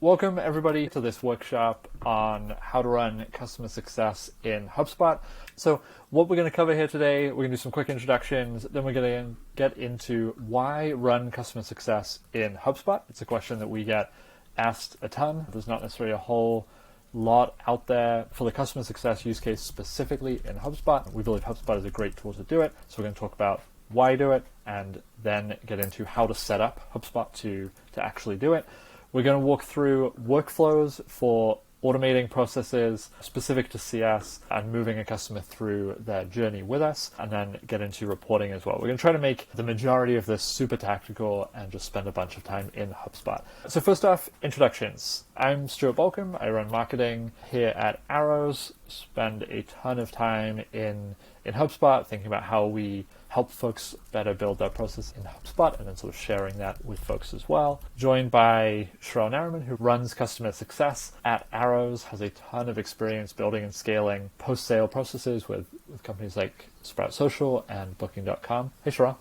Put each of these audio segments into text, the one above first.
Welcome everybody to this workshop on how to run customer success in HubSpot. So what we're going to cover here today, we're going to do some quick introductions, then we're going to get into why run customer success in HubSpot. It's a question that we get asked a ton. There's not necessarily a whole lot out there for the customer success use case specifically in HubSpot. We believe HubSpot is a great tool to do it. So we're going to talk about why do it and then get into how to set up HubSpot to actually do it. We're going to walk through workflows for automating processes specific to CS and moving a customer through their journey with us, and then get into reporting as well. We're going to try to make the majority of this super tactical and just spend a bunch of time in HubSpot. So first off, introductions. I'm Stuart Balcombe. I run marketing here at Arrows, spend a ton of time in HubSpot thinking about how we help folks better build their process in HubSpot and then sort of sharing that with folks as well. Joined by Shareil, who runs customer success at Arrows, has a ton of experience building and scaling post-sale processes with companies like Sprout Social and Booking.com. Hey, Shareil.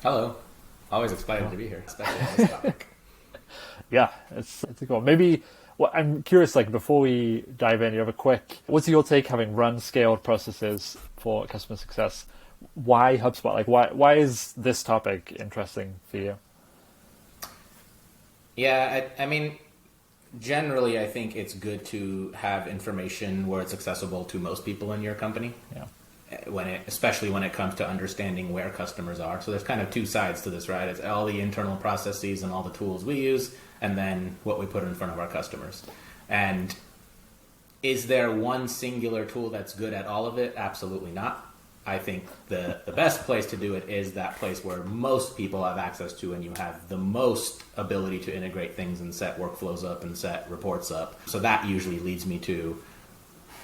Hello. Always excited to be here, especially on this topic. Yeah, it's a cool. Maybe, well, I'm curious, like before we dive in, you have a quick, what's your take having run scaled processes for customer success? Why HubSpot? Like why is this topic interesting for you? Yeah, I mean, generally I think it's good to have information where it's accessible to most people in your company. Yeah. Especially when it comes to understanding where customers are. So there's kind of two sides to this, right? It's all the internal processes and all the tools we use, and then what we put in front of our customers. And is there one singular tool that's good at all of it? Absolutely not. I think the best place to do it is that place where most people have access to and you have the most ability to integrate things and set workflows up and set reports up. So that usually leads me to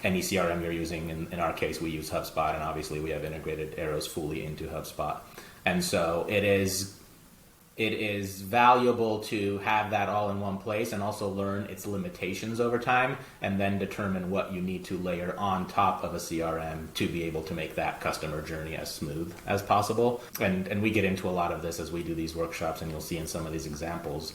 any CRM you're using. In our case, we use HubSpot, and obviously we have integrated Arrows fully into HubSpot. And so it is valuable to have that all in one place and also learn its limitations over time and then determine what you need to layer on top of a CRM to be able to make that customer journey as smooth as possible. And we get into a lot of this as we do these workshops, and you'll see in some of these examples.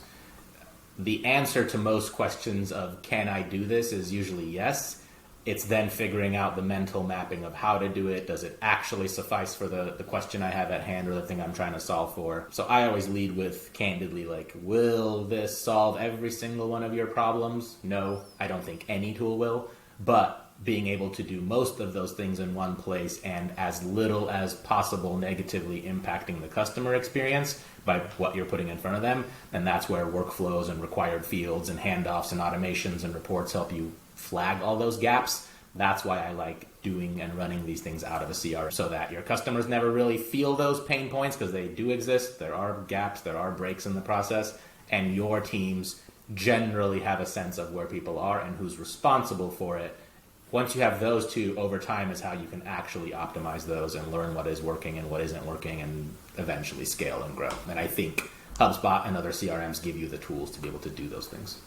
The answer to most questions of can I do this is usually yes. It's then figuring out the mental mapping of how to do it. Does it actually suffice for the question I have at hand or the thing I'm trying to solve for? So I always lead with, candidly, like, will this solve every single one of your problems? No, I don't think any tool will. But being able to do most of those things in one place and as little as possible negatively impacting the customer experience by what you're putting in front of them, and that's where workflows and required fields and handoffs and automations and reports help you flag all those gaps. That's why I like doing and running these things out of a CRM, so that your customers never really feel those pain points, because they do exist. There are gaps, there are breaks in the process, and your teams generally have a sense of where people are and who's responsible for it. Once you have those two, over time is how you can actually optimize those and learn what is working and what isn't working and eventually scale and grow. And I think HubSpot and other CRMs give you the tools to be able to do those things.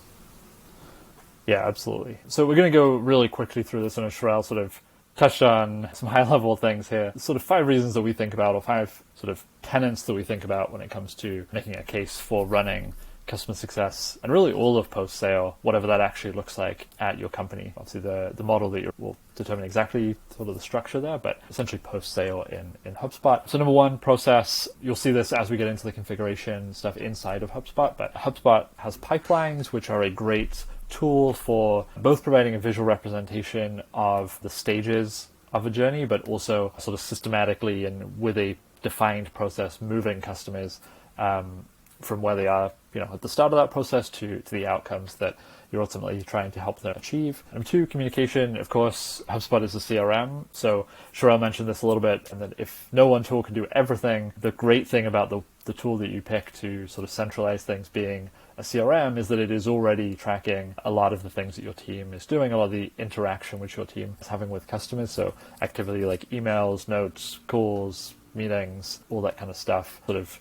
Yeah, absolutely. So we're going to go really quickly through this, and Shareil sort of touched on some high-level things here. Sort of 5 reasons that we think about, or 5 sort of tenets that we think about when it comes to making a case for running customer success, and really all of post-sale, whatever that actually looks like at your company. Obviously, the model that will determine exactly sort of the structure there, but essentially post-sale in HubSpot. So number 1, process. You'll see this as we get into the configuration stuff inside of HubSpot, but HubSpot has pipelines, which are a great tool for both providing a visual representation of the stages of a journey, but also sort of systematically and with a defined process moving customers from where they are, at the start of that process to the outcomes that you're ultimately trying to help them achieve. Number 2, communication. Of course, HubSpot is a CRM. So Shareil mentioned this a little bit, and that if no one tool can do everything, the great thing about the tool that you pick to sort of centralize things being a CRM is that it is already tracking a lot of the things that your team is doing, a lot of the interaction which your team is having with customers. So activity like emails, notes, calls, meetings, all that kind of stuff, sort of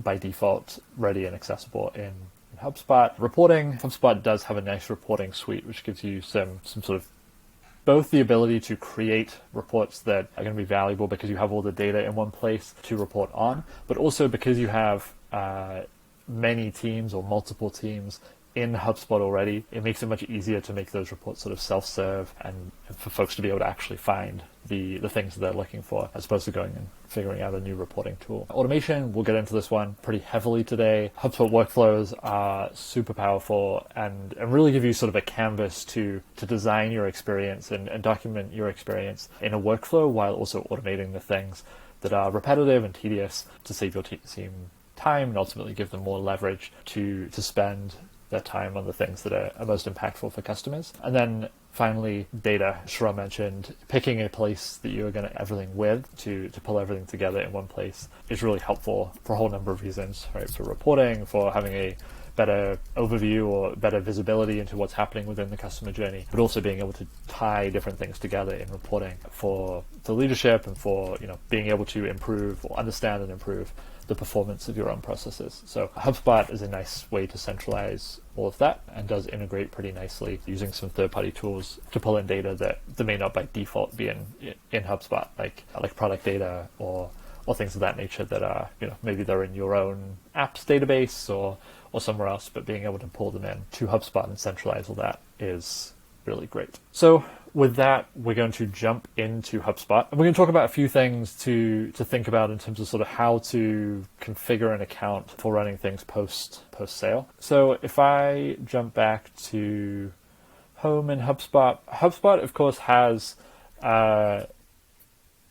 by default ready and accessible in HubSpot. Reporting. HubSpot does have a nice reporting suite, which gives you some sort of both the ability to create reports that are going to be valuable because you have all the data in one place to report on, but also because you have many teams or multiple teams in HubSpot already, it makes it much easier to make those reports sort of self-serve and for folks to be able to actually find the things that they're looking for, as opposed to going and figuring out a new reporting tool. Automation, we'll get into this one pretty heavily today. HubSpot workflows are super powerful and really give you sort of a canvas to design your experience and document your experience in a workflow, while also automating the things that are repetitive and tedious to save your team time and ultimately give them more leverage to spend their time on the things that are most impactful for customers. And then finally, data. Shareil mentioned picking a place that you're going to everything with to pull everything together in one place is really helpful for a whole number of reasons, right? For reporting, for having a better overview or better visibility into what's happening within the customer journey, but also being able to tie different things together in reporting for the leadership and for being able to improve or understand and improve the performance of your own processes. So HubSpot is a nice way to centralize all of that and does integrate pretty nicely using some third-party tools to pull in data that may not by default be in HubSpot, like product data or things of that nature that are, maybe they're in your own apps database or somewhere else, but being able to pull them in to HubSpot and centralize all that is really great. So with that, we're going to jump into HubSpot, and we're going to talk about a few things to think about in terms of sort of how to configure an account for running things post sale. So if I jump back to home in HubSpot, HubSpot of course has a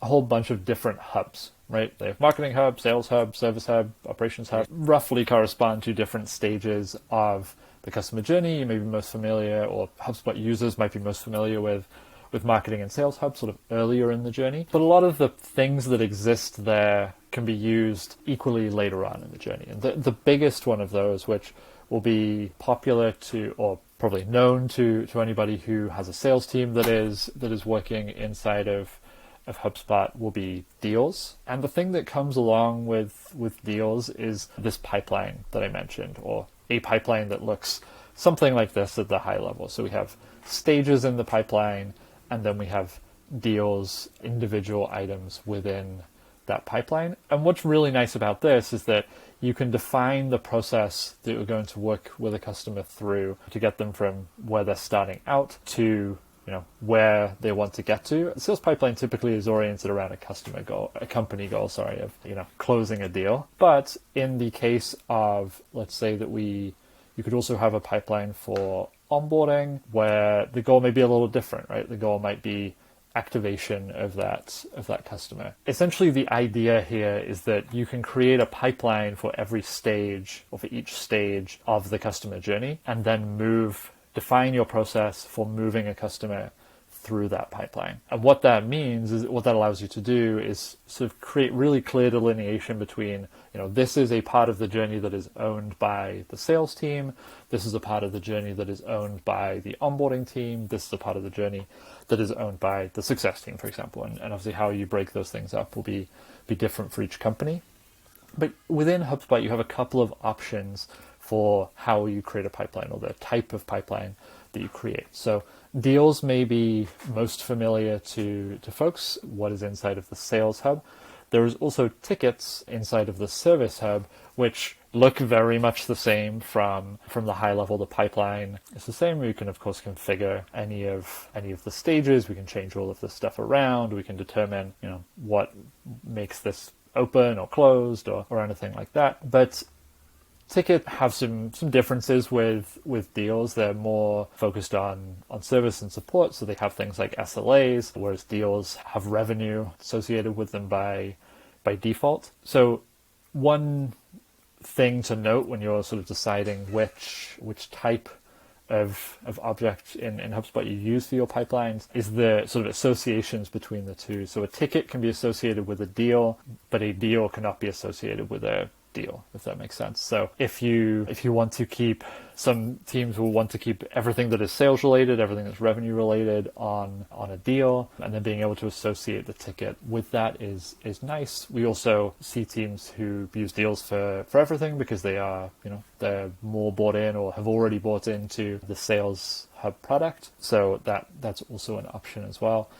whole bunch of different hubs, right? They have Marketing Hub, Sales Hub, Service Hub, Operations Hub, roughly correspond to different stages of the customer journey. You may be most familiar, or HubSpot users might be most familiar with Marketing and Sales Hub sort of earlier in the journey. But a lot of the things that exist there can be used equally later on in the journey. And the biggest one of those, which will be popular to, or probably known to anybody who has a sales team that is working inside of HubSpot, will be deals. And the thing that comes along with deals is this pipeline that I mentioned, or a pipeline that looks something like this at the high level. So we have stages in the pipeline, and then we have deals, individual items within that pipeline. And what's really nice about this is that you can define the process that you're going to work with a customer through to get them from where they're starting out to where they want to get to. A sales pipeline typically is oriented around a company goal, of closing a deal. But in the case of, let's say that you could also have a pipeline for onboarding where the goal may be a little different, right? The goal might be activation of that customer. Essentially, the idea here is that you can create a pipeline for every stage, or for each stage of the customer journey, and then define your process for moving a customer through that pipeline. And what that means is, what that allows you to do is sort of create really clear delineation between, this is a part of the journey that is owned by the sales team. This is a part of the journey that is owned by the onboarding team. This is a part of the journey that is owned by the success team, for example. And obviously how you break those things up will be different for each company. But within HubSpot, you have a couple of options for how you create a pipeline, or the type of pipeline that you create. So deals may be most familiar to folks, what is inside of the Sales Hub. There is also tickets inside of the Service Hub, which look very much the same from the high level. The pipeline is the same. We can, of course, configure any of the stages. We can change all of this stuff around. We can determine, what makes this open or closed or anything like that. But ticket have some differences with deals. They're more focused on service and support, so they have things like SLAs, whereas deals have revenue associated with them by default. So one thing to note when you're sort of deciding which type of object in HubSpot you use for your pipelines is the sort of associations between the two. So a ticket can be associated with a deal, but a deal cannot be associated with a deal, if that makes sense. So if you want to keep, some teams will want to keep everything that is sales related, everything that's revenue related on a deal, and then being able to associate the ticket with that is nice. We also see teams who use deals for everything because they are, they're more bought in or have already bought into the Sales Hub product. So that's also an option as well.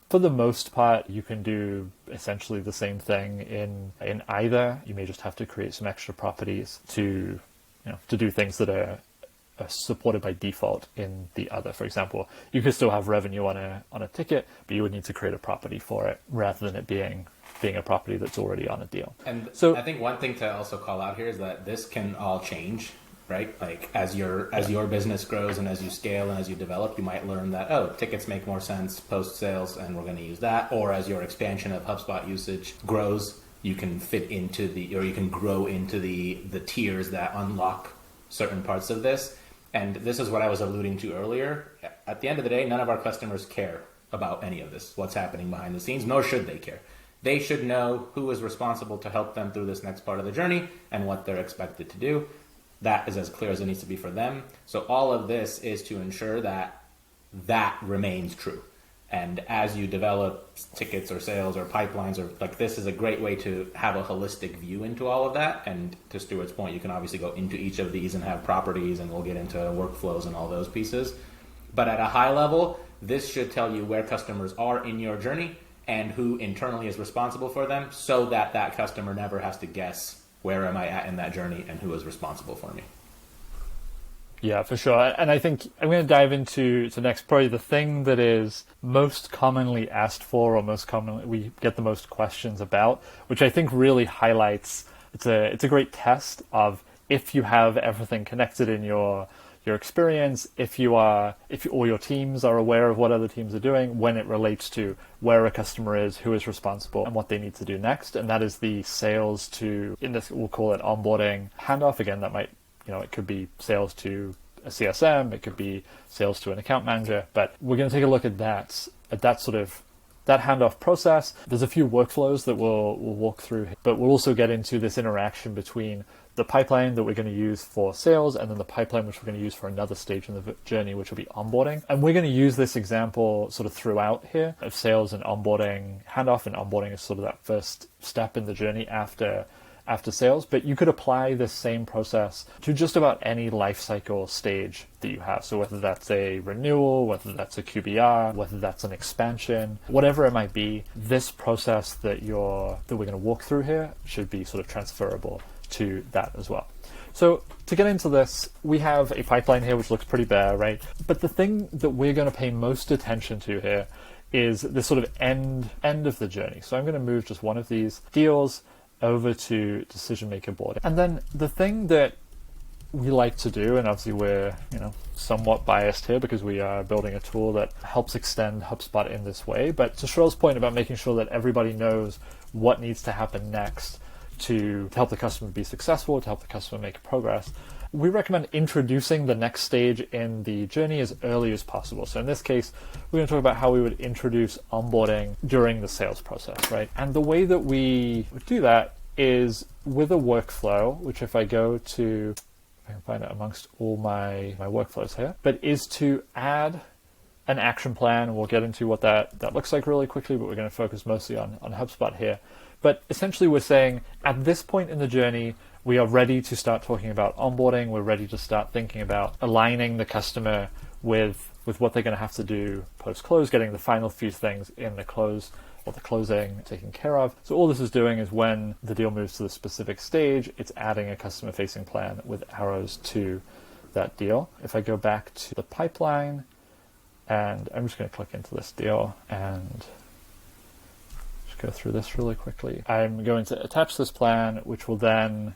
For the most part, you can do essentially the same thing in either. You may just have to create some extra properties to do things that are supported by default in the other. For example, you could still have revenue on a ticket, but you would need to create a property for it rather than it being a property that's already on a deal. And so I think one thing to also call out here is that this can all change, right? Like as your business grows and as you scale and as you develop, you might learn that, tickets make more sense post sales and we're going to use that. Or as your expansion of HubSpot usage grows, you can you can grow into the tiers that unlock certain parts of this. And this is what I was alluding to earlier. At the end of the day, none of our customers care about any of this, what's happening behind the scenes, nor should they care. They should know who is responsible to help them through this next part of the journey and what they're expected to do. That is as clear as it needs to be for them. So all of this is to ensure that remains true. And as you develop tickets or sales or pipelines, or like, this is a great way to have a holistic view into all of that. And to Stuart's point, you can obviously go into each of these and have properties, and we'll get into workflows and all those pieces. But at a high level, this should tell you where customers are in your journey and who internally is responsible for them, so that that customer never has to guess, where am I at in that journey and who is responsible for me. Yeah, for sure. And I think I'm going to dive into next, probably the thing that is most commonly asked for, or most commonly we get the most questions about, which I think really highlights, it's a great test of if you have everything connected in your experience, if all your teams are aware of what other teams are doing, when it relates to where a customer is, who is responsible, and what they need to do next. And that is the sales to, in this, we'll call it onboarding handoff. Again, that might, it could be sales to a CSM, it could be sales to an account manager, but we're going to take a look at that handoff process. There's a few workflows that we'll walk through, but we'll also get into this interaction between the pipeline that we're going to use for sales and then the pipeline which we're going to use for another stage in the journey, which will be onboarding. And we're going to use this example sort of throughout here of sales and onboarding handoff, and onboarding is sort of that first step in the journey after sales. But you could apply this same process to just about any life cycle stage that you have. So whether that's a renewal, whether that's a QBR, whether that's an expansion, whatever it might be, this process that we're going to walk through here should be sort of transferable to that as well. So to get into this, we have a pipeline here which looks pretty bare, right? But the thing that we're going to pay most attention to here is this sort of end of the journey. So I'm going to move just one of these deals over to decision maker board. And then the thing that we like to do, and obviously we're somewhat biased here because we are building a tool that helps extend HubSpot in this way, but to Shareil's point about making sure that everybody knows what needs to happen next to help the customer be successful, to help the customer make progress, we recommend introducing the next stage in the journey as early as possible. So in this case, we're going to talk about how we would introduce onboarding during the sales process, right? And the way that we would do that is with a workflow, which if I go to, I can find it amongst all my workflows here, but is to add an action plan. We'll get into what that looks like really quickly, but we're going to focus mostly on HubSpot here. But essentially we're saying at this point in the journey, we are ready to start talking about onboarding. We're ready to start thinking about aligning the customer with what they're going to have to do post-close, getting the final few things in the close or the closing taken care of. So all this is doing is when the deal moves to the specific stage, it's adding a customer-facing plan with arrows to that deal. If I go back to the pipeline, and I'm just going to click into this deal and just go through this really quickly. I'm going to attach this plan, which will then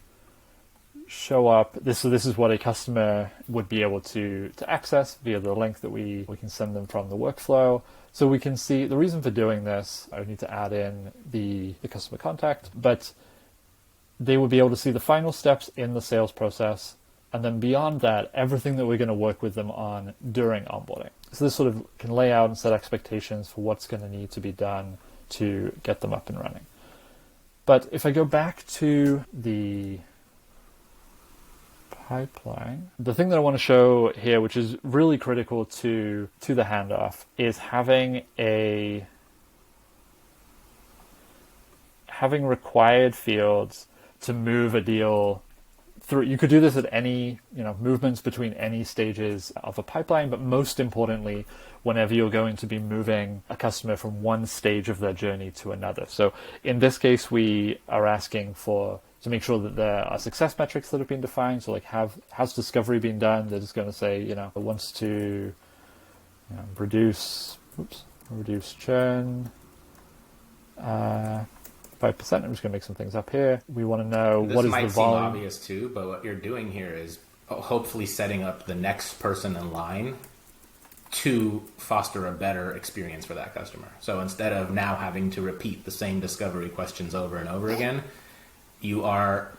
show up. This is what a customer would be able to access via the link that we can send them from the workflow. So we can see the reason for doing this. I would need to add in the customer contact, but they would be able to see the final steps in the sales process. And then beyond that, everything that we're going to work with them on during onboarding. So this sort of can lay out and set expectations for what's going to need to be done to get them up and running. But if I go back to the pipeline, the thing that I want to show here, which is really critical to the handoff, is having required fields to move a deal through. You could do this at any, movements between any stages of a pipeline, but most importantly, whenever you're going to be moving a customer from one stage of their journey to another. So in this case, we are asking to make sure that there are success metrics that have been defined. So like, how's discovery been done? They're just going to say, it wants to reduce churn 5%. I'm just going to make some things up here. We want to know what is the volume. This might seem obvious too, but what you're doing here is hopefully setting up the next person in line to foster a better experience for that customer. So instead of now having to repeat the same discovery questions over and over again, you're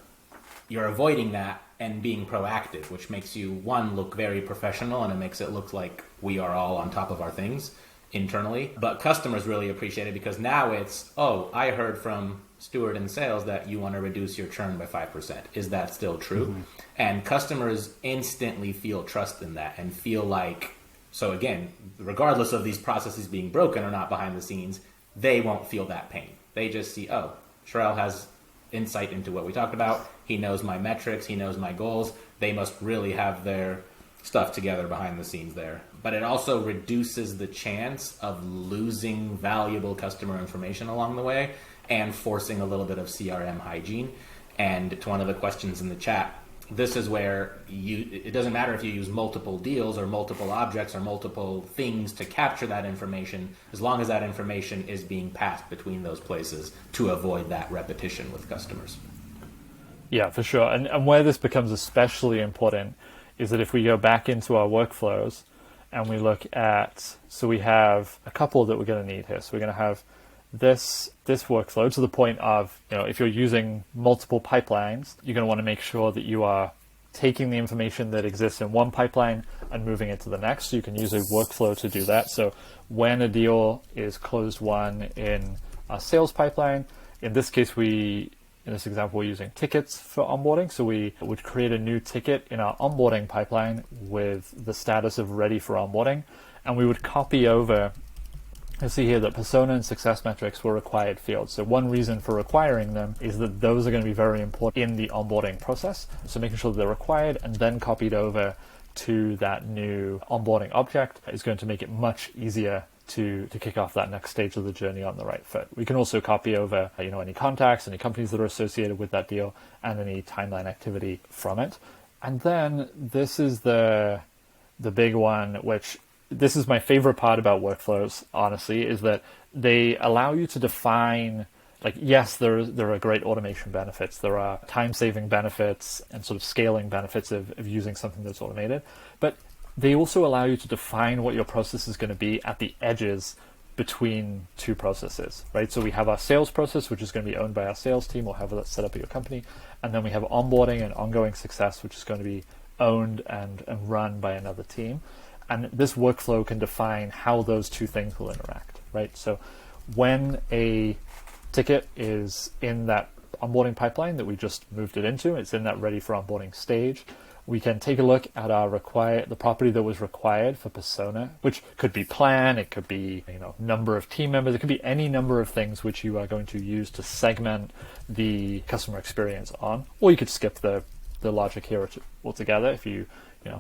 avoiding that and being proactive, which makes you, one, look very professional, and it makes it look like we are all on top of our things internally. But customers really appreciate it because now it's, I heard from Stuart in sales that you want to reduce your churn by 5%. Is that still true? Mm-hmm. And customers instantly feel trust in that and feel like, so again, regardless of these processes being broken or not behind the scenes, they won't feel that pain. They just see, Shareil has insight into what we talked about. He knows my metrics. He knows my goals. They must really have their stuff together behind the scenes there. But it also reduces the chance of losing valuable customer information along the way and forcing a little bit of CRM hygiene. And to one of the questions in the chat, this is where it doesn't matter if you use multiple deals or multiple objects or multiple things to capture that information, as long as that information is being passed between those places to avoid that repetition with customers. Yeah, for sure. And where this becomes especially important is that if we go back into our workflows and we look at, so we have a couple that we're going to need here. So we're going to have this workflow to the point of, if you're using multiple pipelines, you're going to want to make sure that you are taking the information that exists in one pipeline and moving it to the next. So you can use a workflow to do that. So when a deal is closed won in a sales pipeline, in this case, in this example, we're using tickets for onboarding. So we would create a new ticket in our onboarding pipeline with the status of ready for onboarding. And we would copy over, you'll see here that persona and success metrics were required fields. So one reason for requiring them is that those are going to be very important in the onboarding process. So making sure that they're required and then copied over to that new onboarding object is going to make it much easier to kick off that next stage of the journey on the right foot. We can also copy over any contacts, any companies that are associated with that deal, and any timeline activity from it. And then this is the big one, which this is my favorite part about workflows, honestly, is that they allow you to define, yes, there are great automation benefits. There are time-saving benefits and sort of scaling benefits of using something that's automated. But they also allow you to define what your process is going to be at the edges between two processes, right? So we have our sales process, which is going to be owned by our sales team or however that's set up at your company. And then we have onboarding and ongoing success, which is going to be owned and run by another team. And this workflow can define how those two things will interact, right? So when a ticket is in that onboarding pipeline that we just moved it into, it's in that ready for onboarding stage, we can take a look at the property that was required for persona, which could be plan, it could be number of team members, it could be any number of things which you are going to use to segment the customer experience on, or you could skip the logic here altogether if you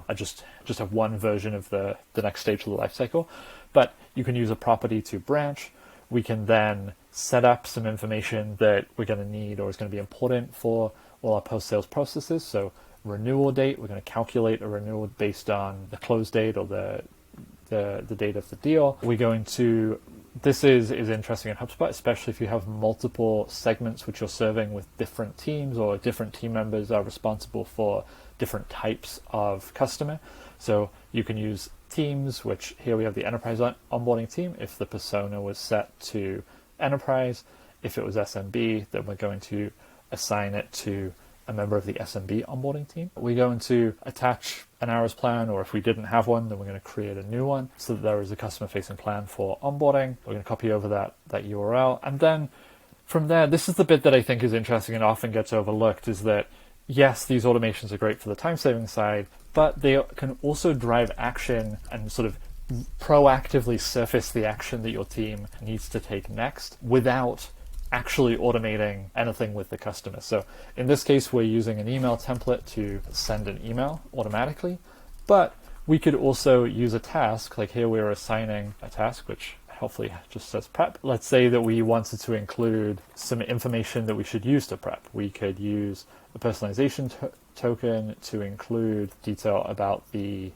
I just have one version of the next stage of the life cycle. But you can use a property to branch. We can then set up some information that we're going to need or is going to be important for all our post-sales processes. So renewal date, we're going to calculate a renewal based on the close date or the date of the deal. This is interesting in HubSpot, especially if you have multiple segments which you're serving with different teams or different team members are responsible for different types of customer. So you can use teams, which here we have the enterprise onboarding team. If the persona was set to enterprise, if it was SMB, then we're going to assign it to a member of the SMB onboarding team. We're going to attach an hours plan, or if we didn't have one, then we're going to create a new one so that there is a customer-facing plan for onboarding. We're going to copy over that URL. And then from there, this is the bit that I think is interesting and often gets overlooked, is that yes, these automations are great for the time-saving side, but they can also drive action and sort of proactively surface the action that your team needs to take next without actually automating anything with the customer. So in this case, we're using an email template to send an email automatically, but we could also use a task. Like here we're assigning a task, which hopefully just says prep. Let's say that we wanted to include some information that we should use to prep. We could use a personalization token to include detail about the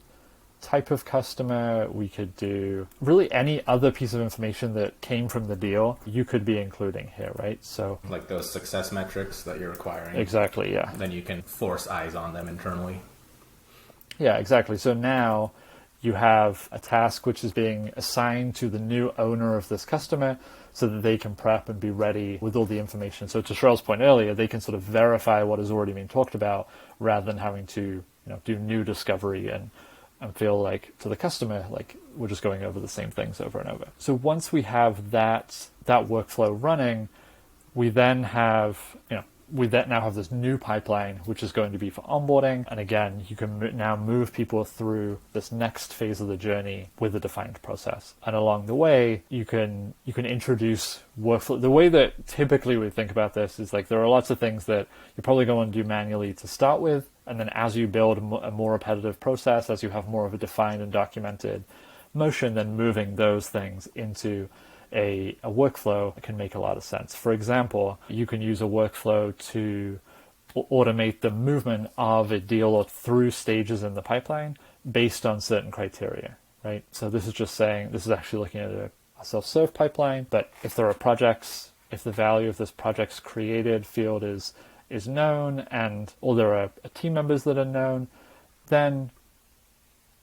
type of customer. We could do really any other piece of information that came from the deal you could be including here, right? So like those success metrics that you're requiring. Exactly, yeah. Then you can force eyes on them internally. Yeah, exactly. So now you have a task which is being assigned to the new owner of this customer so that they can prep and be ready with all the information. So to Shareil's point earlier, they can sort of verify what has already been talked about rather than having to do new discovery and feel like to the customer like we're just going over the same things over and over. So once we have that workflow running, we then have now have this new pipeline, which is going to be for onboarding. And again, you can now move people through this next phase of the journey with a defined process. And along the way, you can introduce workflow. The way that typically we think about this is like there are lots of things that you're probably going to do manually to start with. And then as you build a more repetitive process, as you have more of a defined and documented motion, then moving those things into a workflow can make a lot of sense. For example, you can use a workflow to automate the movement of a deal or through stages in the pipeline based on certain criteria, right? So this is actually looking at a self-serve pipeline, but if there are projects, if the value of this project's created field is known or there are team members that are known, then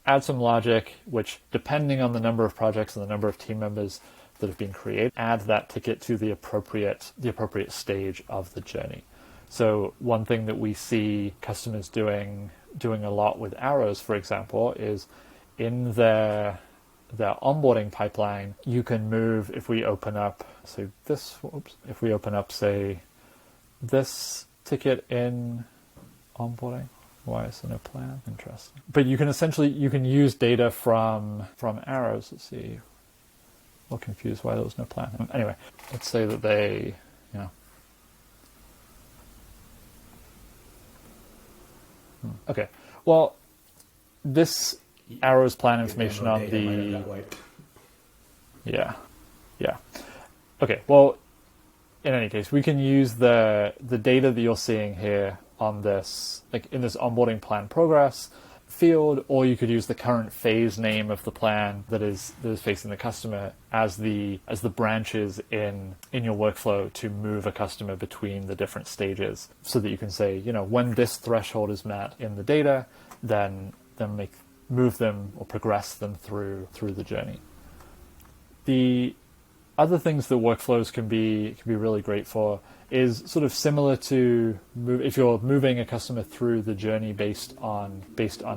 add some logic, which depending on the number of projects and the number of team members that have been created, add that ticket to the appropriate stage of the journey. So one thing that we see customers doing a lot with arrows, for example, is in their onboarding pipeline, you can move, if we open up say this ticket in onboarding. Why is there no plan? Interesting. But you can use data from arrows. Let's see. A little confused why there was no plan. Anyway, let's say that they, Okay. Well, this arrows plan information on the. Yeah. Okay. Well, in any case, we can use the data that you're seeing here on this, like in this onboarding plan progress field, or you could use the current phase name of the plan that is facing the customer as the branches in your workflow to move a customer between the different stages, so that you can say, when this threshold is met in the data, then move them or progress them through the journey. The other things that workflows can be really great for is sort of similar to if you're moving a customer through the journey based on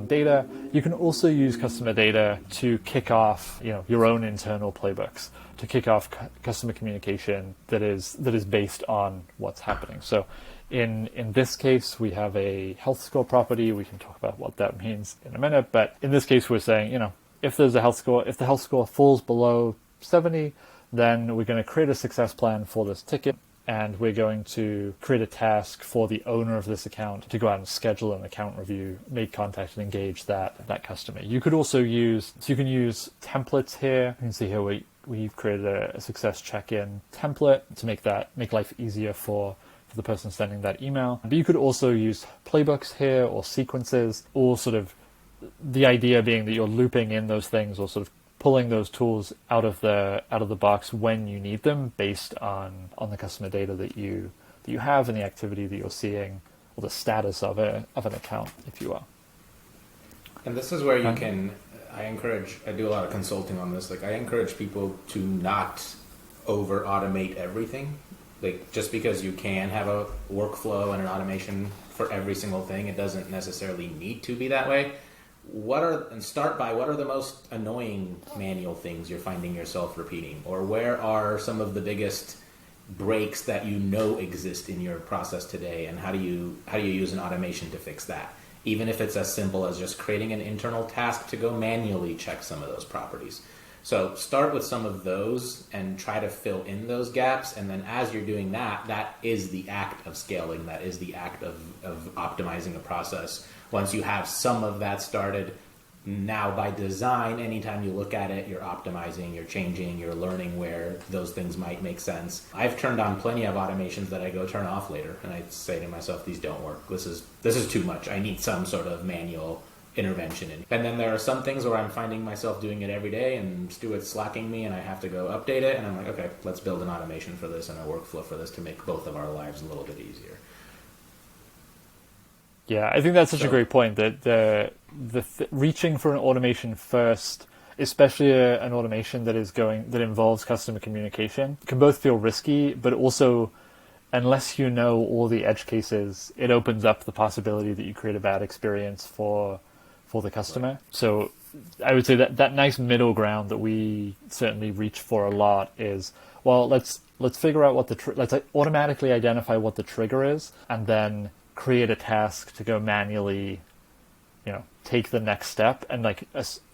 data. You can also use customer data to kick off your own internal playbooks, to kick off customer communication that is based on what's happening. So in this case, we have a health score property. We can talk about what that means in a minute, but in this case, we're saying if the health score falls below 70, then we're going to create a success plan for this ticket, and we're going to create a task for the owner of this account to go out and schedule an account review, make contact, and engage that customer. You could also use templates here. You can see here we've created a success check-in template to make life easier for the person sending that email. But you could also use playbooks here or sequences, or sort of the idea being that you're looping in those things or sort of pulling those tools out of the box when you need them, based on the customer data that you have and the activity that you're seeing, or the status of an account, if you will. And this is where you can. I do a lot of consulting on this. Like, I encourage people to not over automate everything. Like, just because you can have a workflow and an automation for every single thing, it doesn't necessarily need to be that way. What are the most annoying manual things you're finding yourself repeating? Or where are some of the biggest breaks that exist in your process today, and how do you use an automation to fix that? Even if it's as simple as just creating an internal task to go manually check some of those properties. So start with some of those and try to fill in those gaps. And then as you're doing that, that is the act of scaling. That is the act of optimizing a process. Once you have some of that started, now by design, anytime you look at it, you're optimizing, you're changing, you're learning where those things might make sense. I've turned on plenty of automations that I go turn off later. And I say to myself, these don't work. This is too much. I need some sort of manual intervention in. And then there are some things where I'm finding myself doing it every day and Stuart's slacking me and I have to go update it. And I'm like, okay, let's build an automation for this and a workflow for this to make both of our lives a little bit easier. Yeah, I think that's such a great point, that reaching for an automation first, especially an automation that involves customer communication, can both feel risky, but also, unless you know all the edge cases, it opens up the possibility that you create a bad experience for the customer. Right. So I would say that nice middle ground that we certainly reach for a lot is, well, let's figure out what let's automatically identify what the trigger is, and then create a task to go manually, take the next step and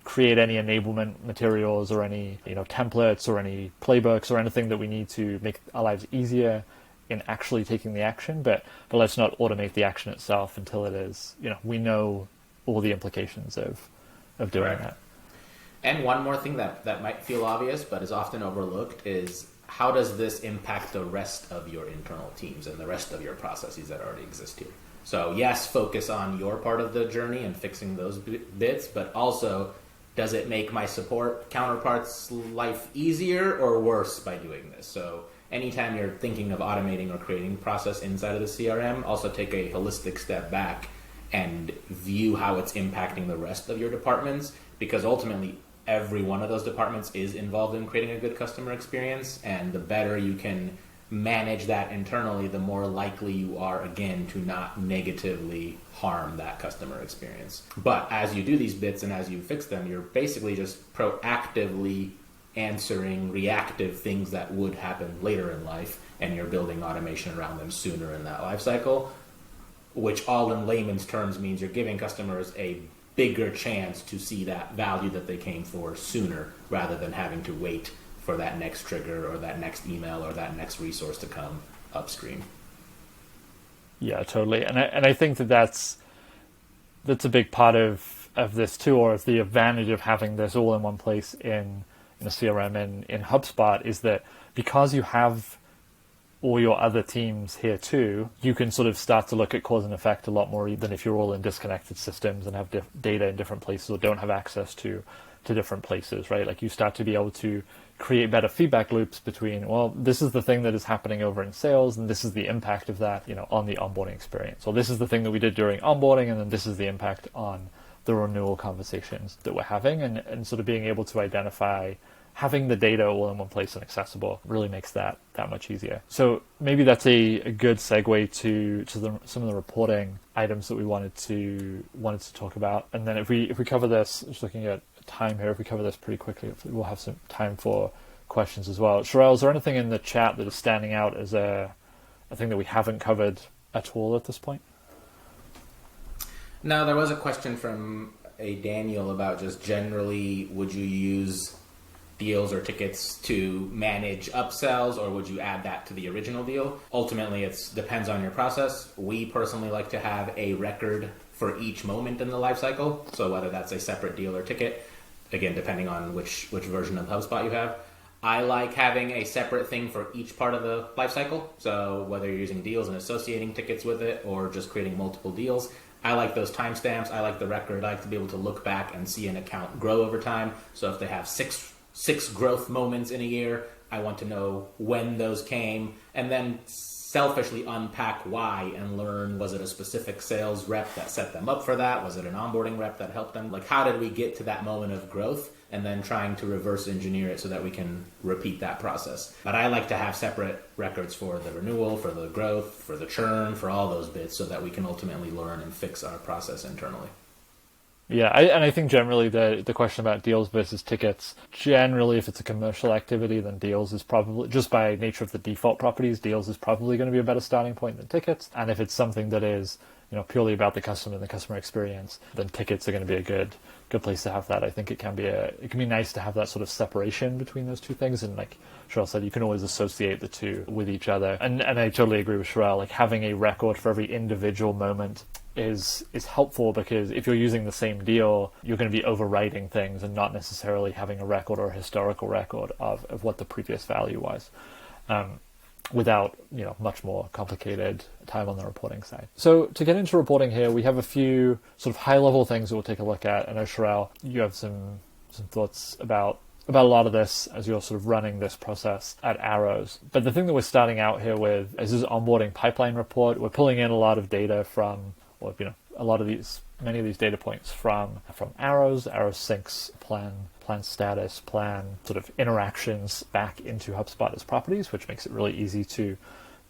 create any enablement materials or any, templates or any playbooks or anything that we need to make our lives easier in actually taking the action. But let's not automate the action itself until it is, we know all the implications of doing that. And one more thing that might feel obvious but is often overlooked is, how does this impact the rest of your internal teams and the rest of your processes that already exist here? So yes, focus on your part of the journey and fixing those bits, but also, does it make my support counterparts' life easier or worse by doing this? So anytime you're thinking of automating or creating process inside of the CRM, also take a holistic step back and view how it's impacting the rest of your departments, because ultimately every one of those departments is involved in creating a good customer experience, and the better you can manage that internally, the more likely you are, again, to not negatively harm that customer experience. But as you do these bits and as you fix them, you're basically just proactively answering reactive things that would happen later in life, and you're building automation around them sooner in that life cycle, which all in layman's terms means you're giving customers a bigger chance to see that value that they came for sooner, rather than having to wait for that next trigger or that next email or that next resource to come upstream. Yeah, totally. And I think that's a big part of this too, or the advantage of having this all in one place in a CRM in HubSpot, is that because you have all your other teams here too, you can sort of start to look at cause and effect a lot more than if you're all in disconnected systems and have data in different places or don't have access to different places, right? Like, you start to be able to create better feedback loops between, well, this is the thing that is happening over in sales, and this is the impact of that, on the onboarding experience. Or this is the thing that we did during onboarding, and then this is the impact on the renewal conversations that we're having, and sort of being able to identify, having the data all in one place and accessible really makes that much easier. So maybe that's a good segue to some of the reporting items that we wanted to talk about. And then if we cover this, just looking at time here, if we cover this pretty quickly, we'll have some time for questions as well. Shareil, is there anything in the chat that is standing out as a thing that we haven't covered at all at this point? No, there was a question from a Daniel about just generally, would you use deals or tickets to manage upsells, or would you add that to the original deal? Ultimately, it depends on your process. We personally like to have a record for each moment in the life cycle. So whether that's a separate deal or ticket, again, depending on which version of HubSpot you have. I like having a separate thing for each part of the life cycle. So whether you're using deals and associating tickets with it, or just creating multiple deals, I like those timestamps. I like the record. I like to be able to look back and see an account grow over time. So if they have six growth moments in a year, I want to know when those came, and then selfishly unpack why and learn, was it a specific sales rep that set them up for that? Was it an onboarding rep that helped them? Like, how did we get to that moment of growth? And then trying to reverse engineer it so that we can repeat that process. But I like to have separate records for the renewal, for the growth, for the churn, for all those bits, so that we can ultimately learn and fix our process internally. Yeah, and I think generally the question about deals versus tickets, generally if it's a commercial activity, then deals is probably, just by nature of the default properties, deals is probably going to be a better starting point than tickets. And if it's something that is, purely about the customer and the customer experience, then tickets are going to be a good place to have that. I think it can be nice to have that sort of separation between those two things. And like Shareil said, you can always associate the two with each other. And I totally agree with Shareil. Like having a record for every individual moment is helpful, because if you're using the same deal, you're going to be overwriting things and not necessarily having a record or a historical record of what the previous value was. Without much more complicated time on the reporting side. So to get into reporting here, we have a few sort of high-level things that we'll take a look at. I know, Shareil, you have some thoughts about a lot of this as you're sort of running this process at Arrows. But the thing that we're starting out here with is this onboarding pipeline report. We're pulling in a lot of data from, or many of these data points from Arrows syncs plan status, plan sort of interactions back into HubSpot as properties, which makes it really easy to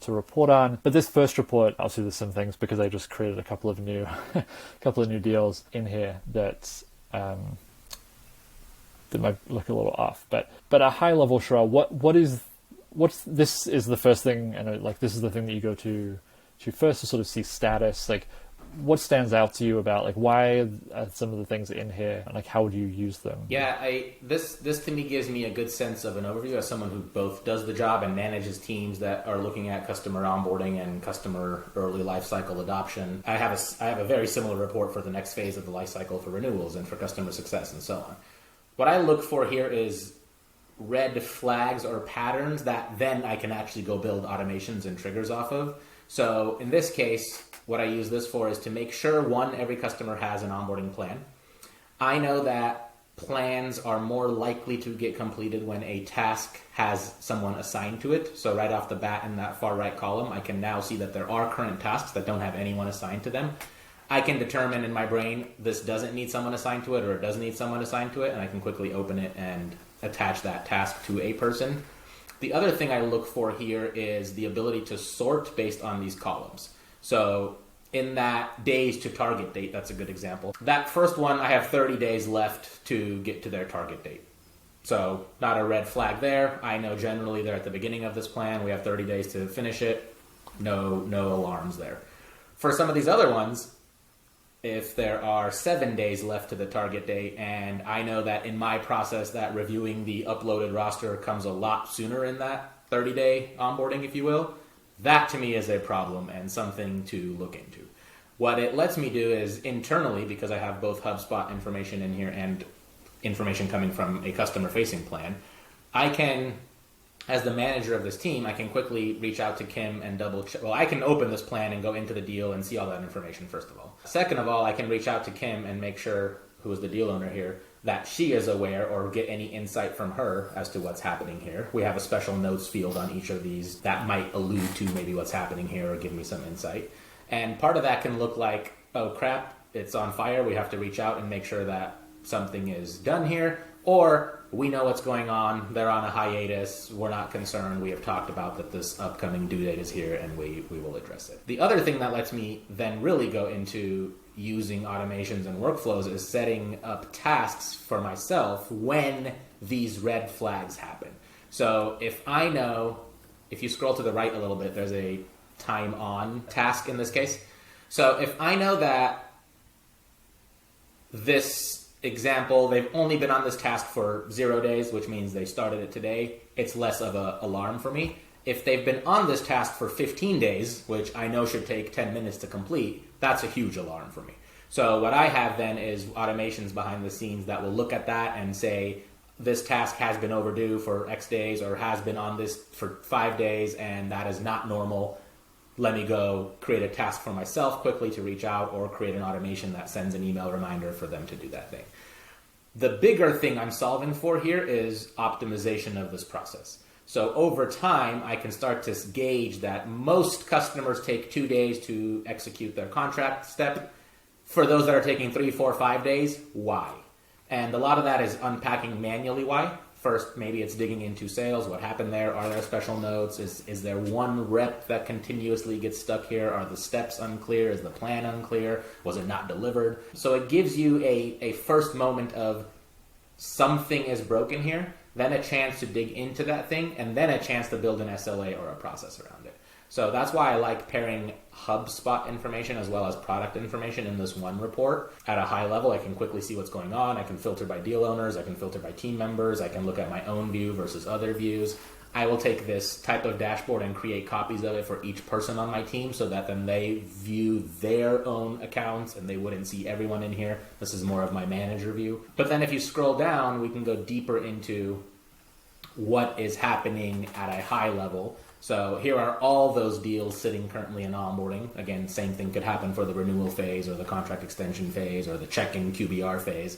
report on. But this first report, I'll see there's some things because I just created a couple of new deals in here that might look a little off. But at a high level, Shareil, this is the first thing, and like this is the thing that you go to first to sort of see status. Like, what stands out to you about like why are some of the things in here, and like how would you use them? Yeah, this to me gives me a good sense of an overview as someone who both does the job and manages teams that are looking at customer onboarding and customer early lifecycle adoption. I have a very similar report for the next phase of the lifecycle for renewals and for customer success and so on. What I look for here is red flags or patterns that then I can actually go build automations and triggers off of. So in this case, what I use this for is to make sure, one, every customer has an onboarding plan. I know that plans are more likely to get completed when a task has someone assigned to it. So right off the bat in that far right column, I can now see that there are current tasks that don't have anyone assigned to them. I can determine in my brain this doesn't need someone assigned to it or it does need someone assigned to it, and I can quickly open it and attach that task to a person. The other thing I look for here is the ability to sort based on these columns. So in that days to target date, that's a good example. That first one, I have 30 days left to get to their target date. So not a red flag there. I know generally they're at the beginning of this plan. We have 30 days to finish it. No alarms there. For some of these other ones, if there are 7 days left to the target date, and I know that in my process that reviewing the uploaded roster comes a lot sooner in that 30-day onboarding, if you will, that to me is a problem and something to look into. What it lets me do is internally, because I have both HubSpot information in here and information coming from a customer-facing plan, I can, as the manager of this team, I can quickly reach out to Kim and double check. Well, I can open this plan and go into the deal and see all that information, first of all. Second of all, I can reach out to Kim and make sure, who is the deal owner here, that she is aware or get any insight from her as to what's happening here. We have a special notes field on each of these that might allude to maybe what's happening here or give me some insight. And part of that can look like, oh crap, it's on fire. We have to reach out and make sure that something is done here. Or we know what's going on. They're on a hiatus. We're not concerned. We have talked about that this upcoming due date is here and we will address it. The other thing that lets me then really go into using automations and workflows is setting up tasks for myself when these red flags happen. So if I know, if you scroll to the right a little bit, there's a time on task in this case. So if I know that this example, they've only been on this task for 0 days, which means they started it today, it's less of an alarm for me. If they've been on this task for 15 days, which I know should take 10 minutes to complete, that's a huge alarm for me. So what I have then is automations behind the scenes that will look at that and say, this task has been overdue for X days or has been on this for 5 days, and that is not normal. Let me go create a task for myself quickly to reach out, or create an automation that sends an email reminder for them to do that thing. The bigger thing I'm solving for here is optimization of this process. So over time, I can start to gauge that most customers take 2 days to execute their contract step. For those that are taking 3, 4, 5 days, why? And a lot of that is unpacking manually why. First, maybe it's digging into sales. What happened there? Are there special notes? Is there one rep that continuously gets stuck here? Are the steps unclear? Is the plan unclear? Was it not delivered? So it gives you a first moment of something is broken here, then a chance to dig into that thing, and then a chance to build an SLA or a process around it. So that's why I like pairing HubSpot information as well as product information in this one report. At a high level, I can quickly see what's going on. I can filter by deal owners. I can filter by team members. I can look at my own view versus other views. I will take this type of dashboard and create copies of it for each person on my team so that then they view their own accounts and they wouldn't see everyone in here. This is more of my manager view. But then if you scroll down, we can go deeper into what is happening at a high level. So here are all those deals sitting currently in onboarding. Again, same thing could happen for the renewal phase or the contract extension phase or the check-in QBR phase.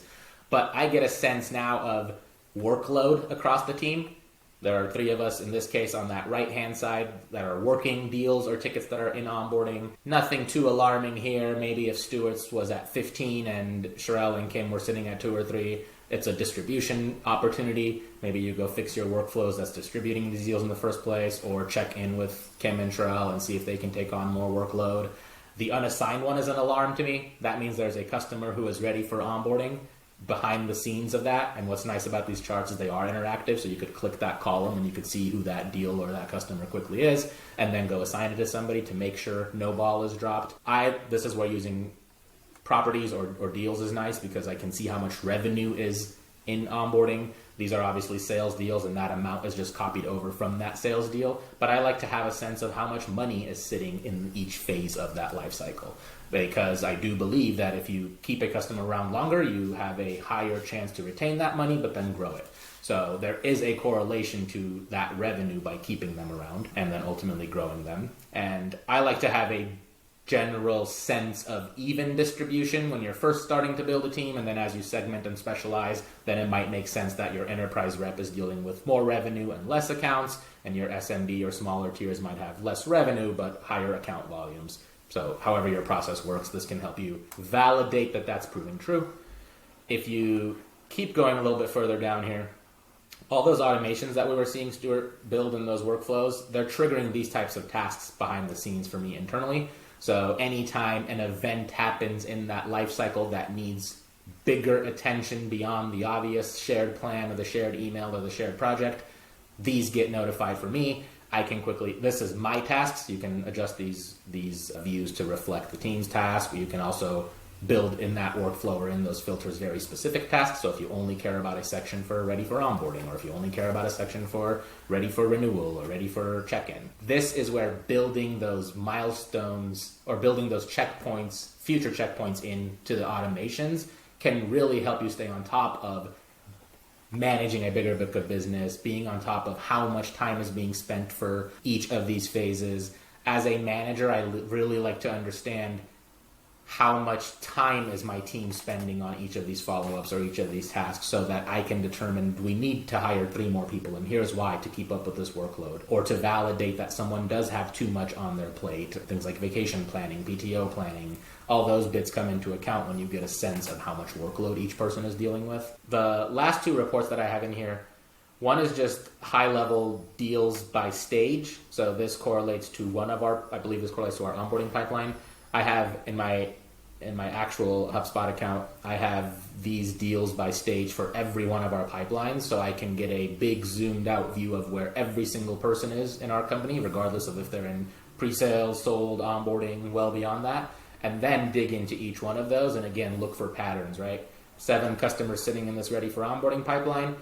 But I get a sense now of workload across the team. There are 3 of us in this case on that right-hand side that are working deals or tickets that are in onboarding. Nothing too alarming here. Maybe if Stuart's was at 15 and Shareil and Kim were sitting at 2 or 3, it's a distribution opportunity. Maybe you go fix your workflows that's distributing these deals in the first place, or check in with Kim and Shareil and see if they can take on more workload. The unassigned one is an alarm to me. That means there's a customer who is ready for onboarding behind the scenes of that. And what's nice about these charts is they are interactive, so you could click that column and you could see who that deal or that customer quickly is, and then go assign it to somebody to make sure no ball is dropped. This is where using properties or deals is nice, because I can see how much revenue is in onboarding. These are obviously sales deals, and that amount is just copied over from that sales deal. But I like to have a sense of how much money is sitting in each phase of that life cycle, because I do believe that if you keep a customer around longer, you have a higher chance to retain that money, but then grow it. So there is a correlation to that revenue by keeping them around and then ultimately growing them. And I like to have a general sense of even distribution when you're first starting to build a team, and then as you segment and specialize, then it might make sense that your enterprise rep is dealing with more revenue and less accounts, and your SMB or smaller tiers might have less revenue but higher account volumes. So however your process works, this can help you validate that that's proving true. If you keep going a little bit further down here, all those automations that we were seeing Stuart build in those workflows, they're triggering these types of tasks behind the scenes for me internally. So anytime an event happens in that life cycle that needs bigger attention beyond the obvious shared plan or the shared email or the shared project, these get notified for me. I can quickly, this is my tasks. You can adjust these views to reflect the team's task. You can also build in that workflow or in those filters very specific tasks. So if you only care about a section for ready for onboarding, or if you only care about a section for ready for renewal or ready for check-in, this is where building those milestones or building those checkpoints, future checkpoints into the automations can really help you stay on top of managing a bigger book of business, being on top of how much time is being spent for each of these phases. As a manager, I really like to understand how much time is my team spending on each of these follow-ups or each of these tasks, so that I can determine, do we need to hire 3 more people, and here's why, to keep up with this workload, or to validate that someone does have too much on their plate. Things like vacation planning, PTO planning, all those bits come into account when you get a sense of how much workload each person is dealing with. The last 2 reports that I have in here, one is just high-level deals by stage. So this correlates to I believe this correlates to our onboarding pipeline. I have in my actual HubSpot account, I have these deals by stage for every one of our pipelines, so I can get a big zoomed out view of where every single person is in our company, regardless of if they're in pre-sales, sold, onboarding, well beyond that, and then dig into each one of those and again look for patterns, right? 7 customers sitting in this ready for onboarding pipeline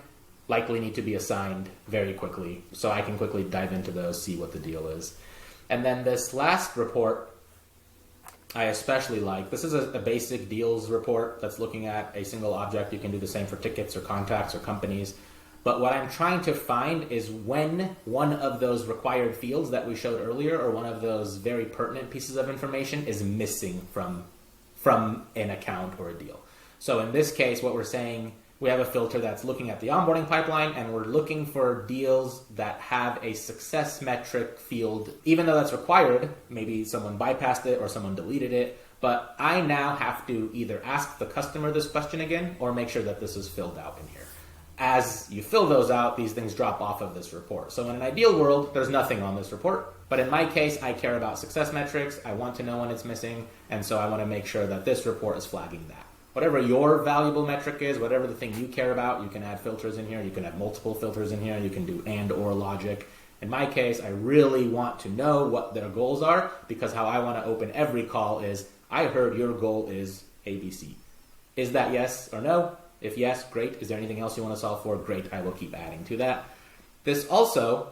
likely need to be assigned very quickly, so I can quickly dive into those, see what the deal is. And then this last report I especially like. This is a basic deals report that's looking at a single object. You can do the same for tickets or contacts or companies. But what I'm trying to find is when one of those required fields that we showed earlier, or one of those very pertinent pieces of information, is missing from an account or a deal. So in this case, what we're saying, we have a filter that's looking at the onboarding pipeline, and we're looking for deals that have a success metric field. Even though that's required, maybe someone bypassed it or someone deleted it, but I now have to either ask the customer this question again or make sure that this is filled out in here. As you fill those out, these things drop off of this report. So in an ideal world, there's nothing on this report. But in my case, I care about success metrics. I want to know when it's missing, and so I want to make sure that this report is flagging that. Whatever your valuable metric is, whatever the thing you care about, you can add filters in here. You can add multiple filters in here. You can do and or logic. In my case, I really want to know what their goals are, because how I want to open every call is, I heard your goal is ABC. Is that yes or no? If yes, great. Is there anything else you want to solve for? Great, I will keep adding to that. This also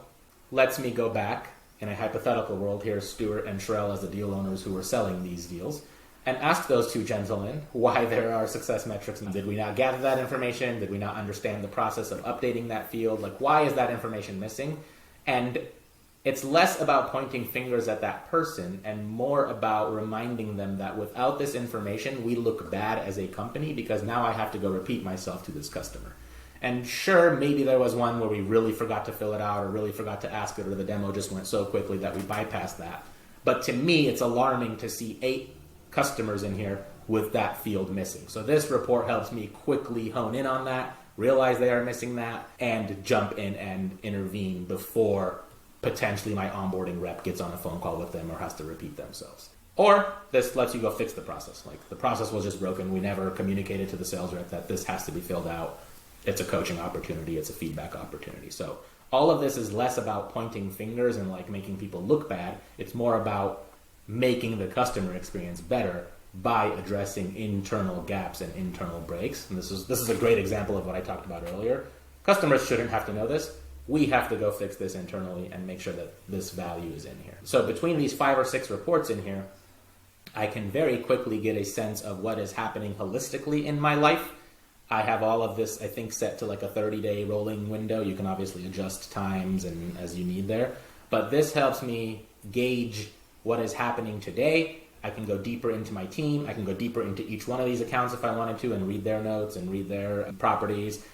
lets me go back in a hypothetical world here, Stuart and Shareil as the deal owners who were selling these deals, and ask those two gentlemen why there are success metrics. Did we not gather that information? Did we not understand the process of updating that field? Like, why is that information missing? And it's less about pointing fingers at that person and more about reminding them that without this information, we look bad as a company, because now I have to go repeat myself to this customer. And sure, maybe there was one where we really forgot to fill it out or really forgot to ask it, or the demo just went so quickly that we bypassed that. But to me, it's alarming to see 8 customers in here with that field missing. So this report helps me quickly hone in on that, realize they are missing that, and jump in and intervene before potentially my onboarding rep gets on a phone call with them or has to repeat themselves. Or this lets you go fix the process. Like, the process was just broken. We never communicated to the sales rep that this has to be filled out. It's a coaching opportunity. It's a feedback opportunity. So all of this is less about pointing fingers and like making people look bad. It's more about making the customer experience better by addressing internal gaps and internal breaks. And this is a great example of what I talked about earlier. Customers shouldn't have to know this. We have to go fix this internally and make sure that this value is in here. So between these 5 or 6 reports in here, I can very quickly get a sense of what is happening holistically in my life. I have all of this, I think, set to like a 30-day rolling window. You can obviously adjust times and as you need there. But this helps me gauge what is happening today. I can go deeper into my team. I can go deeper into each one of these accounts if I wanted to and read their notes and read their properties.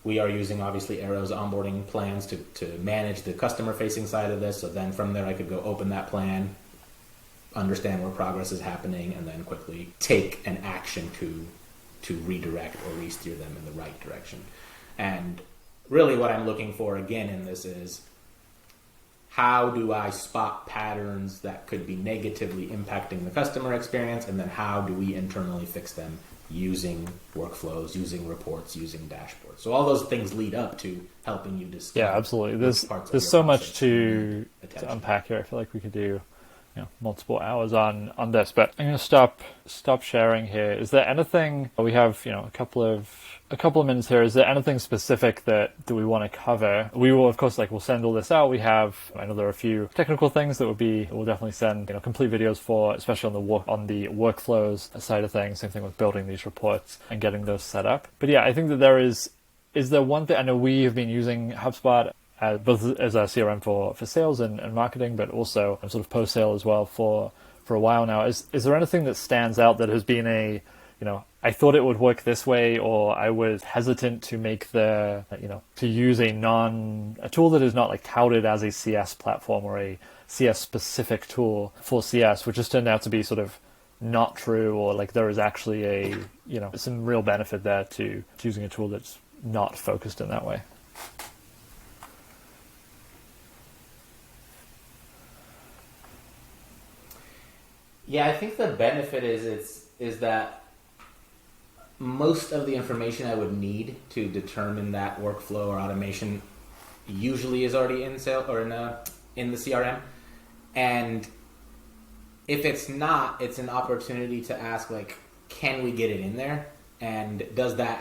We are using, obviously, Arrow's onboarding plans to manage the customer-facing side of this. So then from there, I could go open that plan, understand where progress is happening, and then quickly take an action to redirect or re-steer them in the right direction. And really what I'm looking for, again, in this is, how do I spot patterns that could be negatively impacting the customer experience, and then how do we internally fix them using workflows, using reports, using dashboards. So all those things lead up to helping you discover. Yeah, absolutely. There's so much to unpack here. I feel like we could do multiple hours on this, but I'm going to stop sharing here. Is there anything we have? A couple of minutes here. Is there anything specific that we want to cover? We will, of course, we'll send all this out. I know there are a few technical things that we'll definitely send complete videos for, especially on the workflows side of things. Same thing with building these reports and getting those set up. But yeah, I think that is there one thing. I know we have been using HubSpot both as our CRM for sales and marketing, but also sort of post-sale as well for a while now. Is there anything that stands out that has been I thought it would work this way, or I was hesitant to make to use a tool that is not touted as a CS platform or a CS specific tool for CS, which has turned out to be sort of not true, or there is actually some real benefit there to using a tool that's not focused in that way. Yeah, I think the benefit is that most of the information I would need to determine that workflow or automation usually is already in sale or in the CRM. And if it's not, it's an opportunity to ask, can we get it in there? And does that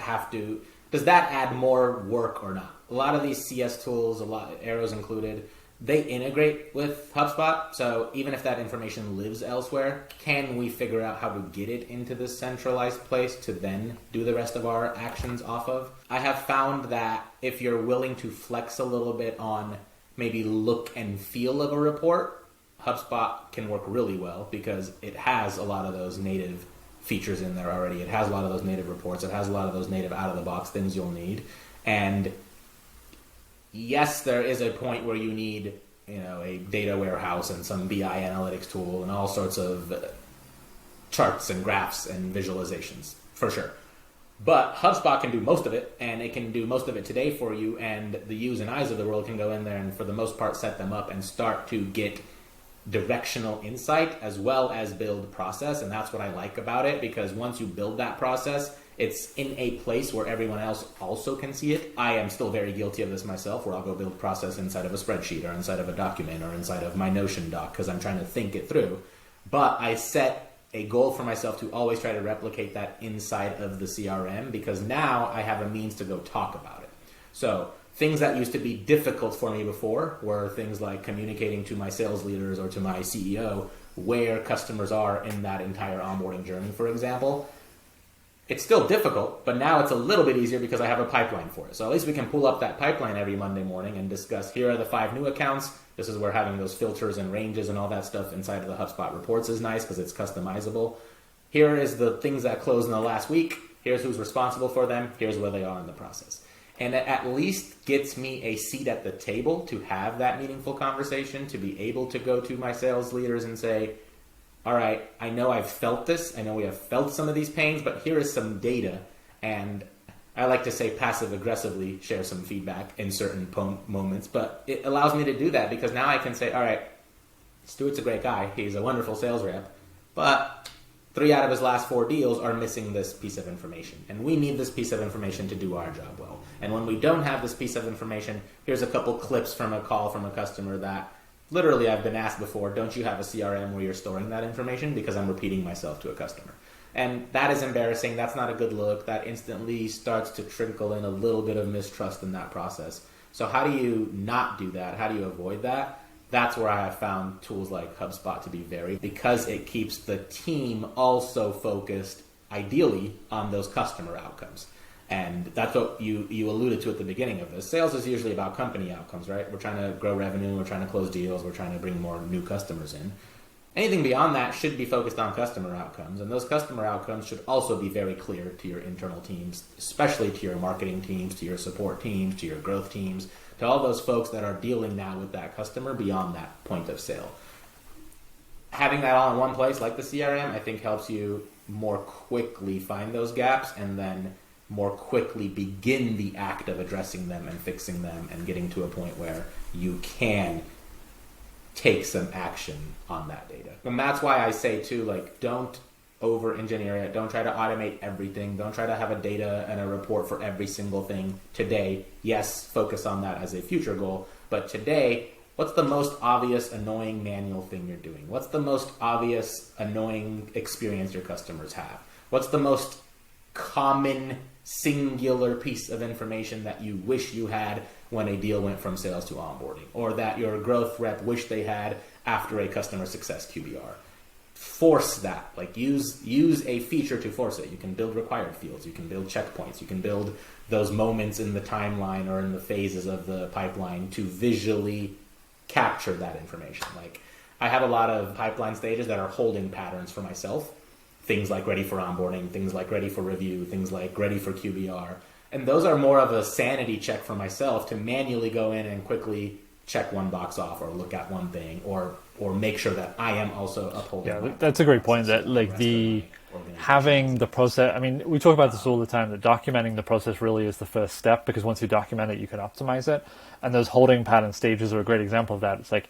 add more work or not? A lot of these CS tools, Arrows included, they integrate with HubSpot. So even if that information lives elsewhere, can we figure out how to get it into this centralized place to then do the rest of our actions off of? I have found that if you're willing to flex a little bit on maybe look and feel of a report, HubSpot can work really well because it has a lot of those native features in there already. It has a lot of those native reports. It has a lot of those native out-of-the-box things you'll need. And yes, there is a point where you need, a data warehouse and some BI analytics tool and all sorts of charts and graphs and visualizations, for sure. But HubSpot can do most of it, and it can do most of it today for you, and the U's and I's of the world can go in there and, for the most part, set them up and start to get directional insight as well as build process. And that's what I like about it, because once you build that process, it's in a place where everyone else also can see it. I am still very guilty of this myself, where I'll go build process inside of a spreadsheet or inside of a document or inside of my Notion doc because I'm trying to think it through. But I set a goal for myself to always try to replicate that inside of the CRM, because now I have a means to go talk about it. So things that used to be difficult for me before were things like communicating to my sales leaders or to my CEO where customers are in that entire onboarding journey, for example. It's still difficult, but now it's a little bit easier because I have a pipeline for it. So at least we can pull up that pipeline every Monday morning and discuss, here are the 5 new accounts. This is where having those filters and ranges and all that stuff inside of the HubSpot reports is nice because it's customizable. Here is the things that closed in the last week. Here's who's responsible for them. Here's where they are in the process. And it at least gets me a seat at the table to have that meaningful conversation, to be able to go to my sales leaders and say, all right, I know I've felt this. I know we have felt some of these pains, but here is some data. And I like to say passive aggressively share some feedback in certain moments, but it allows me to do that because now I can say, all right, Stuart's a great guy. He's a wonderful sales rep, but 3 out of his last 4 deals are missing this piece of information. And we need this piece of information to do our job well. And when we don't have this piece of information, here's a couple clips from a call from a customer that literally I've been asked before, don't you have a CRM where you're storing that information? Because I'm repeating myself to a customer. And that is embarrassing. That's not a good look. That instantly starts to trickle in a little bit of mistrust in that process. So how do you not do that? How do you avoid that? That's where I have found tools like HubSpot to be because it keeps the team also focused, ideally, on those customer outcomes. And that's what you alluded to at the beginning of this. Sales is usually about company outcomes, right? We're trying to grow revenue, we're trying to close deals, we're trying to bring more new customers in. Anything beyond that should be focused on customer outcomes. And those customer outcomes should also be very clear to your internal teams, especially to your marketing teams, to your support teams, to your growth teams, to all those folks that are dealing now with that customer beyond that point of sale. Having that all in one place, like the CRM, I think helps you more quickly find those gaps and then more quickly begin the act of addressing them and fixing them and getting to a point where you can take some action on that data. And that's why I say too, like, don't over-engineer it. Don't try to automate everything. Don't try to have a data and a report for every single thing today. Yes, focus on that as a future goal. But today, what's the most obvious, annoying manual thing you're doing? What's the most obvious, annoying experience your customers have? What's the most common, singular piece of information that you wish you had when a deal went from sales to onboarding, or that your growth rep wished they had after a customer success QBR? Force that. Like, use a feature to force it. You can build required fields. You can build checkpoints. You can build those moments in the timeline or in the phases of the pipeline to visually capture that information. Like, I have a lot of pipeline stages that are holding patterns for myself. Things like ready for onboarding, things like ready for review, things like ready for QBR. And those are more of a sanity check for myself to manually go in and quickly check one box off or look at one thing or make sure that I am also upholding. Yeah, that's a great point. That like the having the process. I mean, we talk about this all the time. That documenting the process really is the first step, because once you document it, you can optimize it. And those holding pattern stages are a great example of that. It's like,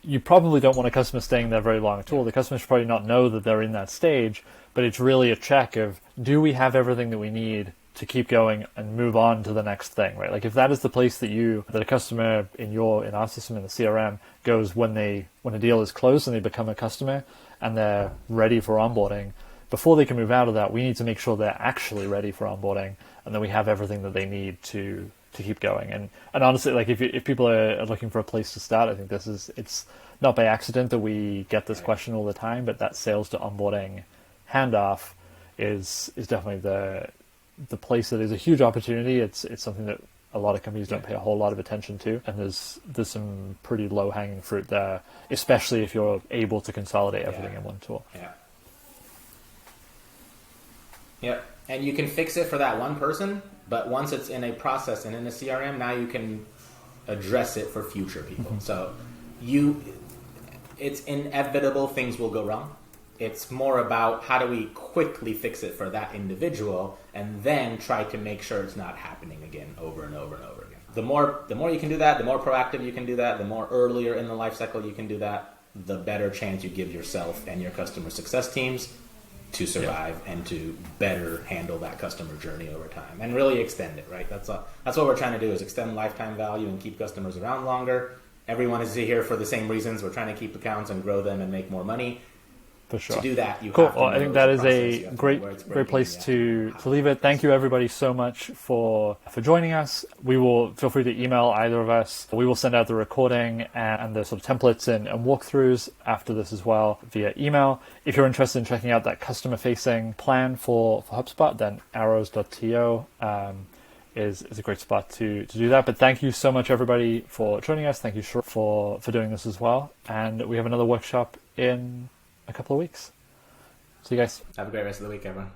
you probably don't want a customer staying there very long at all. The customer should probably not know that they're in that stage, but it's really a check of, do we have everything that we need to keep going and move on to the next thing, right? Like, if that is the place that a customer in our system in the CRM goes when a deal is closed and they become a customer and they're ready for onboarding, before they can move out of that, we need to make sure they're actually ready for onboarding and that we have everything that they need to keep going. And honestly, like, if people are looking for a place to start, I think it's not by accident that we get this question all the time, but that sales to onboarding handoff is definitely the place that is a huge opportunity. It's something that a lot of companies don't pay a whole lot of attention to, and there's some pretty low hanging fruit there, especially if you're able to consolidate everything in one tool. Yeah, and you can fix it for that one person, but once it's in a process and in a CRM, now you can address it for future people. Mm-hmm. So it's inevitable things will go wrong. It's more about how do we quickly fix it for that individual and then try to make sure it's not happening again over and over and over again. The more you can do that, the more proactive you can do that, the more earlier in the life cycle you can do that, the better chance you give yourself and your customer success teams to survive and to better handle that customer journey over time and really extend it, right? That's what we're trying to do, is extend lifetime value and keep customers around longer. Everyone is here for the same reasons. We're trying to keep accounts and grow them and make more money. For sure. To do that, you cool. have to Well, I think that is a great place yeah. to leave it. Thank you everybody so much for joining us. We will feel free to email either of us. We will send out the recording and the sort of templates and walkthroughs after this as well via email. If you're interested in checking out that customer facing plan for HubSpot, then arrows.to is a great spot to do that. But thank you so much everybody for joining us. Thank you for doing this as well. And we have another workshop in a couple of weeks. See you guys. Have a great rest of the week, everyone.